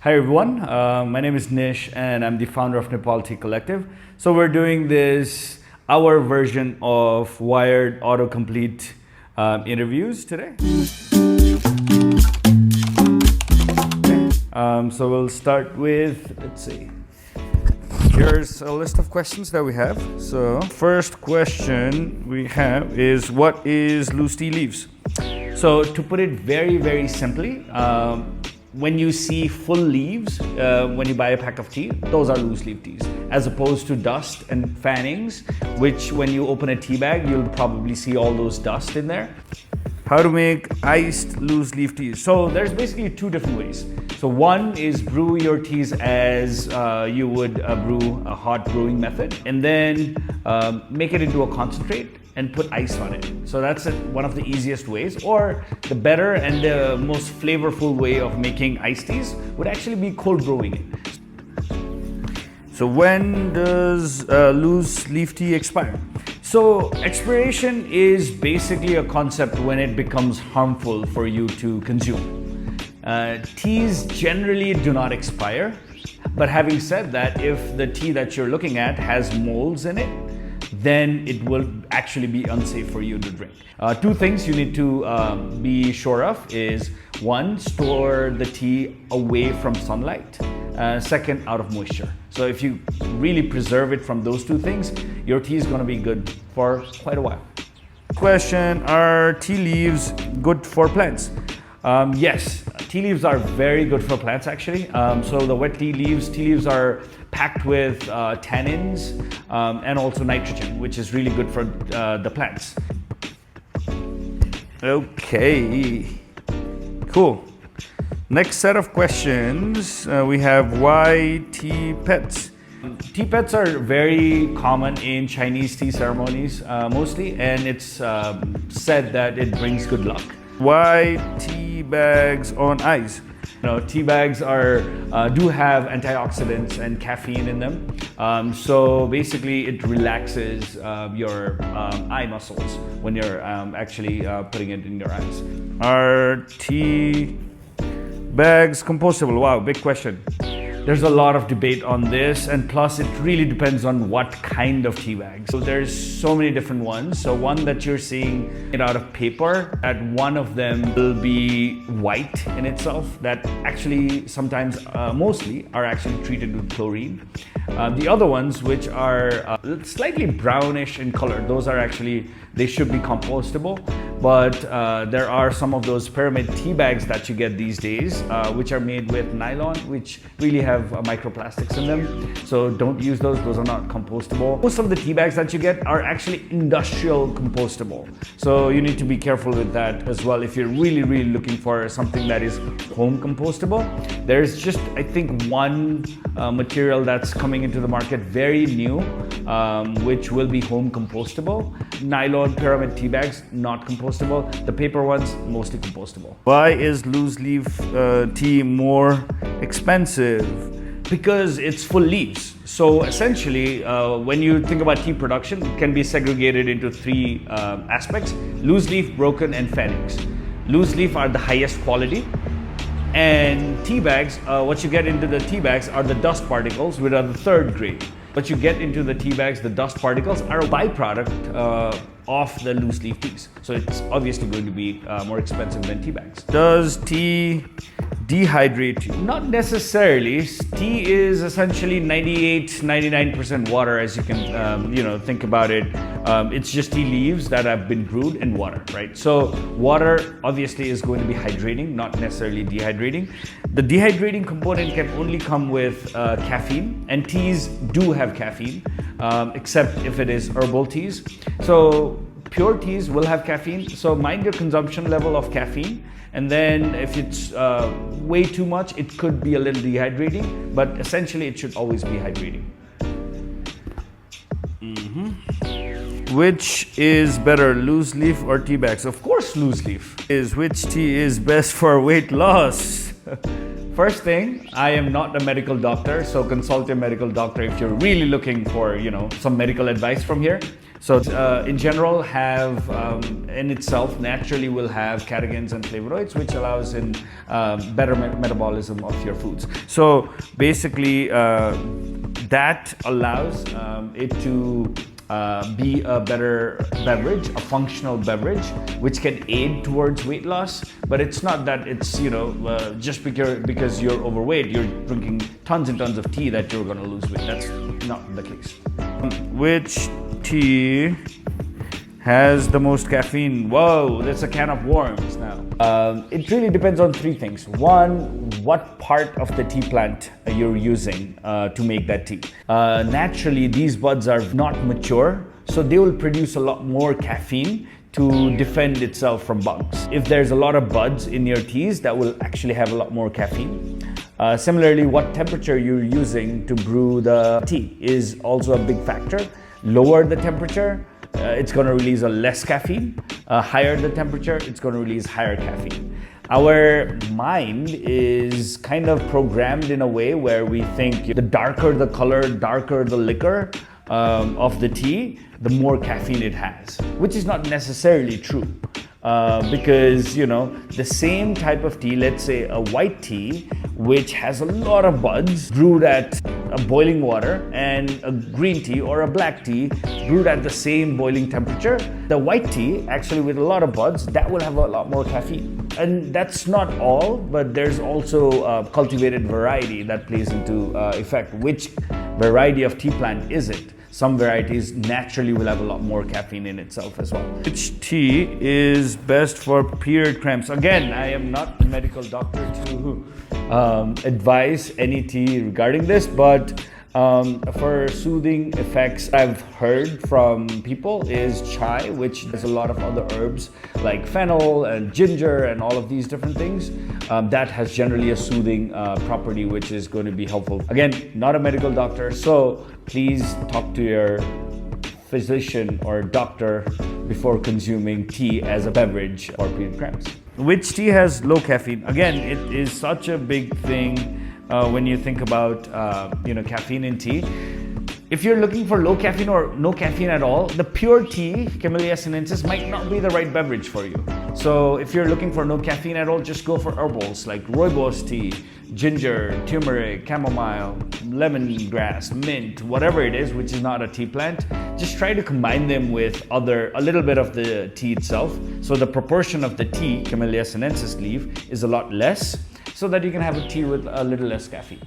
Hi everyone, my name is Nish and I'm the founder of Nepal Tea Collective. So we're doing this, our version of Wired autocomplete interviews today. So we'll start with, let's see, here's a list of questions that we have. So first question we have is, what is loose tea leaves? So to put it very, very simply, when you see full leaves, when you buy a pack of tea, those are loose leaf teas, as opposed to dust and fannings, which when you open a tea bag, you'll probably see all those dust in there. How to make iced loose leaf teas? So there's basically two different ways. So one is brew your teas as you would brew a hot brewing method, and then make it into a concentrate and put ice on it. So that's one of the easiest ways, or the better and the most flavorful way of making iced teas would actually be cold brewing it. So when does loose leaf tea expire? So expiration is basically a concept when it becomes harmful for you to consume. Teas generally do not expire, but having said that, if the tea that you're looking at has molds in it, then it will actually be unsafe for you to drink. Two things you need to be sure of is, one, store the tea away from sunlight. Second, out of moisture. So if you really preserve it from those two things, your tea is going to be good for quite a while. Question, are tea leaves good for plants? Yes, tea leaves are very good for plants actually. So the wet tea leaves are packed with tannins and also nitrogen, which is really good for the plants. Okay, cool. Next set of questions, we have why tea pets? Tea pets are very common in Chinese tea ceremonies mostly, and it's said that it brings good luck. Why tea bags on ice? Tea bags do have antioxidants and caffeine in them. So basically it relaxes your eye muscles when you're actually putting it in your eyes. Are tea bags compostable? Wow, big question. There's a lot of debate on this, and plus it really depends on what kind of tea bag. So there's so many different ones. So one that you're seeing it out of paper, that one of them will be white in itself, that actually sometimes, mostly, are actually treated with chlorine. The other ones, which are slightly brownish in color, those are actually, they should be compostable. But there are some of those pyramid tea bags that you get these days, which are made with nylon, which really have microplastics in them. So don't use those are not compostable. Most of the tea bags that you get are actually industrial compostable. So you need to be careful with that as well if you're really, really looking for something that is home compostable. There's just, I think, one material that's coming into the market very new, which will be home compostable. Nylon pyramid tea bags, not compostable. The paper ones, mostly compostable. Why is loose leaf tea more expensive? Because it's full leaves. So essentially, when you think about tea production, it can be segregated into three aspects: loose leaf, broken, and fannings. Loose leaf are the highest quality. And tea bags, what you get into the tea bags are the dust particles, which are the third grade. What you get into the tea bags, the dust particles, are a byproduct of the loose leaf teas. So it's obviously going to be more expensive than tea bags. Does tea dehydrate you? Not necessarily. Tea is essentially 98-99% water, as you can think about it. It's just tea leaves that have been brewed in water, right? So water obviously is going to be hydrating, not necessarily dehydrating. The dehydrating component can only come with caffeine, and teas do have caffeine, except if it is herbal teas. So pure teas will have caffeine, so mind your consumption level of caffeine. And then if it's way too much, it could be a little dehydrating, but essentially it should always be hydrating. Which is better, loose leaf or tea bags? Of course, loose leaf. Which tea is best for weight loss? First thing, I am not a medical doctor, so consult your medical doctor if you're really looking for, some medical advice from here. So in general have in itself naturally will have catechins and flavonoids, which allows in better metabolism of your foods. So basically that allows it to be a better beverage, a functional beverage, which can aid towards weight loss. But it's not that it's, just because you're overweight, you're drinking tons and tons of tea that you're going to lose weight. That's not the case. Which tea has the most caffeine? Whoa, that's a can of worms now. It really depends on three things. One, what part of the tea plant you're using to make that tea. Naturally, these buds are not mature, so they will produce a lot more caffeine to defend itself from bugs. If there's a lot of buds in your teas, that will actually have a lot more caffeine. Similarly, what temperature you're using to brew the tea is also a big factor. Lower the temperature, it's going to release a less caffeine. Higher the temperature, it's going to release higher caffeine. Our mind is kind of programmed in a way where we think the darker the color, darker the liquor of the tea, the more caffeine it has, which is not necessarily true. Because the same type of tea, let's say a white tea, which has a lot of buds brewed at boiling water, and a green tea or a black tea brewed at the same boiling temperature, the white tea actually with a lot of buds, that will have a lot more caffeine. And that's not all, but there's also cultivated variety that plays into effect. Which variety of tea plant is it? Some varieties naturally will have a lot more caffeine in itself as well. Which tea is best for period cramps? Again, I am not a medical doctor to advise any tea regarding this, but for soothing effects, I've heard from people is chai, which has a lot of other herbs like fennel and ginger and all of these different things. That has generally a soothing property, which is going to be helpful. Again, not a medical doctor, so please talk to your physician or doctor before consuming tea as a beverage for period cramps. Which tea has low caffeine? Again, it is such a big thing when you think about caffeine in tea. If you're looking for low caffeine or no caffeine at all, the pure tea, Camellia sinensis, might not be the right beverage for you. So if you're looking for no caffeine at all, just go for herbals like rooibos tea, ginger, turmeric, chamomile, lemongrass, mint, whatever it is, which is not a tea plant. Just try to combine them with a little bit of the tea itself. So the proportion of the tea, Camellia sinensis leaf, is a lot less, so that you can have a tea with a little less caffeine.